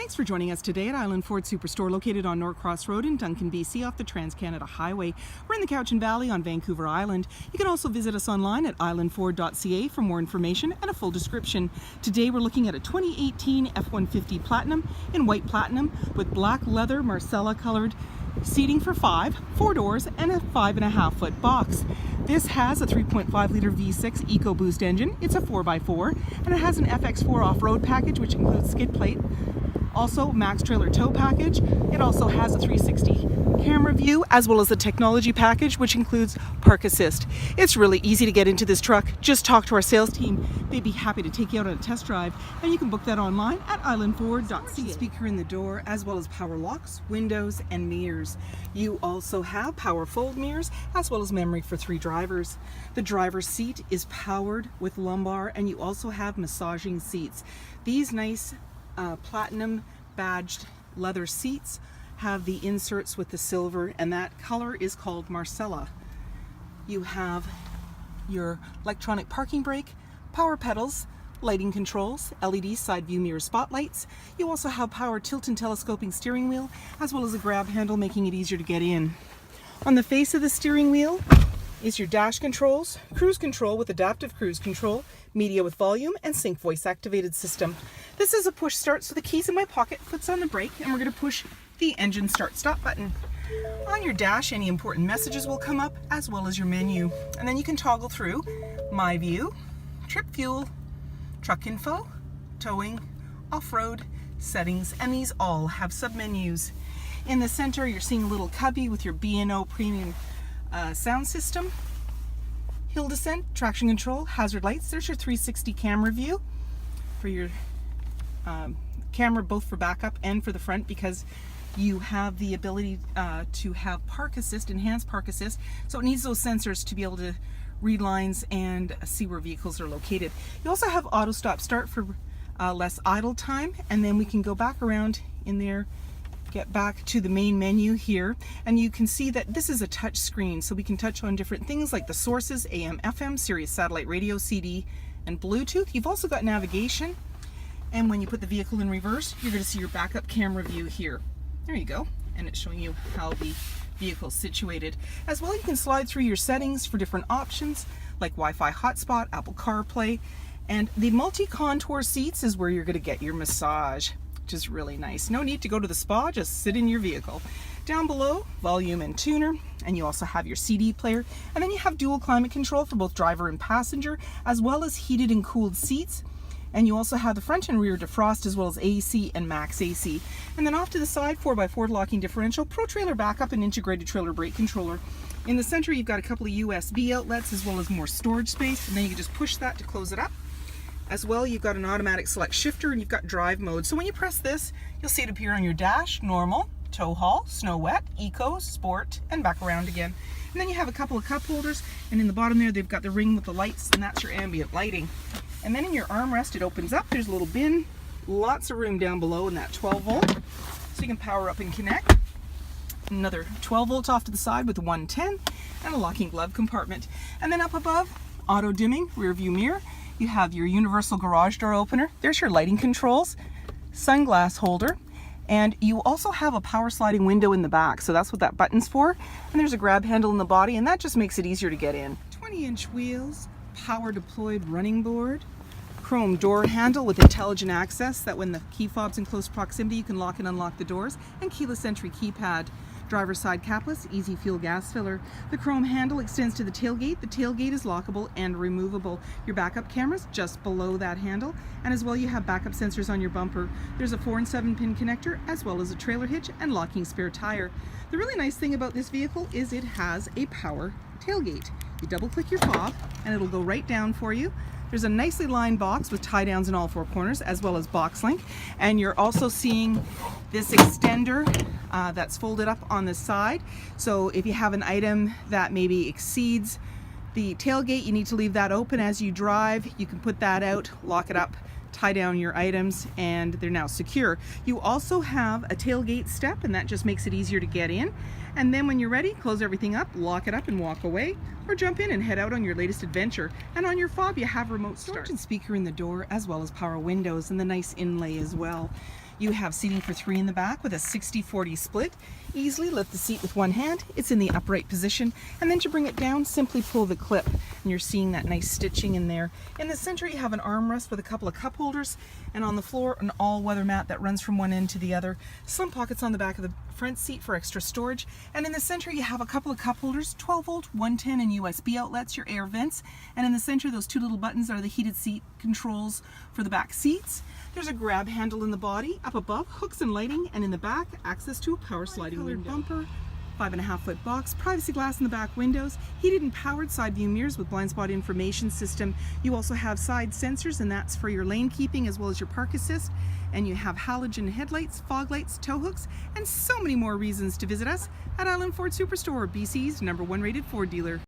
Thanks for joining us today at Island Ford Superstore, located on Norcross Road in Duncan, BC, off the Trans-Canada Highway. We're in the Cowichan Valley on Vancouver Island. You can also visit us online at islandford.ca for more information and a full description. Today we're looking at a 2018 F-150 Platinum in white platinum with black leather Marcella colored seating for 4 doors, and a 5.5-foot box. This has a 3.5 liter V6 EcoBoost engine. It's a 4x4, and it has an FX4 off-road package, which includes skid plate. Also, max trailer tow package. It also has a 360 camera view, as well as a technology package, which includes park assist. It's really easy to get into this truck. Just talk to our sales team. They'd be happy to take you out on a test drive, and you can book that online at islandford.ca. Speaker in the door, as well as power locks, windows, and mirrors. You also have power fold mirrors, as well as memory for 3 drivers. The driver's seat is powered with lumbar, and you also have massaging seats. These nice platinum badged leather seats have the inserts with the silver, and that color is called Marcella. You have your electronic parking brake, power pedals, lighting controls, LED side view mirror spotlights. You also have power tilt and telescoping steering wheel, as well as a grab handle, making it easier to get in. On the face of the steering wheel is your dash controls, cruise control with adaptive cruise control, media with volume, and sync voice activated system. This is a push start, so the key's in my pocket, foot's on the brake, and we're going to push the engine start stop button. On your dash, any important messages will come up, as well as your menu. And then you can toggle through My View, Trip Fuel, Truck Info, Towing, Off-Road, Settings, and these all have submenus. In the center, you're seeing a little cubby with your B&O premium sound system, hill descent, traction control, hazard lights. There's your 360 camera view for your camera, both for backup and for the front, because you have the ability to have park assist, enhanced park assist, so it needs those sensors to be able to read lines and see where vehicles are located. You also have auto stop start for less idle time, and then we can go back around in there, get back to the main menu here, and you can see that this is a touch screen, so we can touch on different things like the sources, AM, FM, Sirius satellite radio, CD, and Bluetooth. You've also got navigation, and when you put the vehicle in reverse, you're going to see your backup camera view here. There you go, and it's showing you how the vehicle is situated. As well, you can slide through your settings for different options like Wi-Fi hotspot, Apple CarPlay, and the multi-contour seats is where you're going to get your massage, which is really nice. No need to go to the spa, just sit in your vehicle. Down below, volume and tuner, and you also have your CD player, and then you have dual climate control for both driver and passenger, as well as heated and cooled seats. And you also have the front and rear defrost, as well as AC and max AC. And then off to the side, 4x4 locking differential, pro trailer backup, and integrated trailer brake controller. In the center, you've got a couple of USB outlets, as well as more storage space, and then you can just push that to close it up. As well, you've got an automatic select shifter, and you've got drive mode. So when you press this, you'll see it appear on your dash: normal, tow haul, snow wet, eco, sport, and back around again. And then you have a couple of cup holders, and in the bottom there, they've got the ring with the lights, and that's your ambient lighting. And then in your armrest, it opens up. There's a little bin, lots of room down below in that 12 volt. So you can power up and connect. Another 12 volts off to the side with a 110 and a locking glove compartment. And then up above, auto dimming, rear view mirror. You have your universal garage door opener. There's your lighting controls, sunglass holder, and you also have a power sliding window in the back. So that's what that button's for. And there's a grab handle in the body, and that just makes it easier to get in. 20-inch wheels, power deployed running board, chrome door handle with intelligent access, that when the key fob's in close proximity, you can lock and unlock the doors, and keyless entry keypad. Driver's side capless, easy fuel gas filler. The chrome handle extends to the tailgate. The tailgate is lockable and removable. Your backup camera's just below that handle, and as well you have backup sensors on your bumper. There's a 4 and 7 pin connector, as well as a trailer hitch and locking spare tire. The really nice thing about this vehicle is it has a power tailgate. You double click your fob and it'll go right down for you. There's a nicely lined box with tie downs in all 4 corners, as well as box link, and you're also seeing this extender that's folded up on the side. So if you have an item that maybe exceeds the tailgate, you need to leave that open as you drive. You can put that out, lock it up, tie down your items, and they're now secure. You also have a tailgate step, and that just makes it easier to get in. And then when you're ready, close everything up, lock it up and walk away, or jump in and head out on your latest adventure. And on your fob, you have remote start and speaker in the door, as well as power windows and the nice inlay as well. You have seating for 3 in the back with a 60-40 split. Easily lift the seat with one hand. It's in the upright position. And then to bring it down, simply pull the clip. And you're seeing that nice stitching in there. In the center, you have an armrest with a couple of cup holders. And on the floor, an all-weather mat that runs from one end to the other. Slim pockets on the back of the front seat for extra storage. And in the center, you have a couple of cup holders, 12-volt, 110, and USB outlets, your air vents. And in the center, those 2 little buttons are the heated seat controls for the back seats. There's a grab handle in the body. Up above, hooks and lighting, and in the back, access to a power sliding window. Bumper, 5.5-foot box, privacy glass in the back windows, heated and powered side view mirrors with blind spot information system. You also have side sensors, and that's for your lane keeping as well as your park assist. And you have halogen headlights, fog lights, tow hooks, and so many more reasons to visit us at Island Ford Superstore, BC's #1 rated Ford dealer.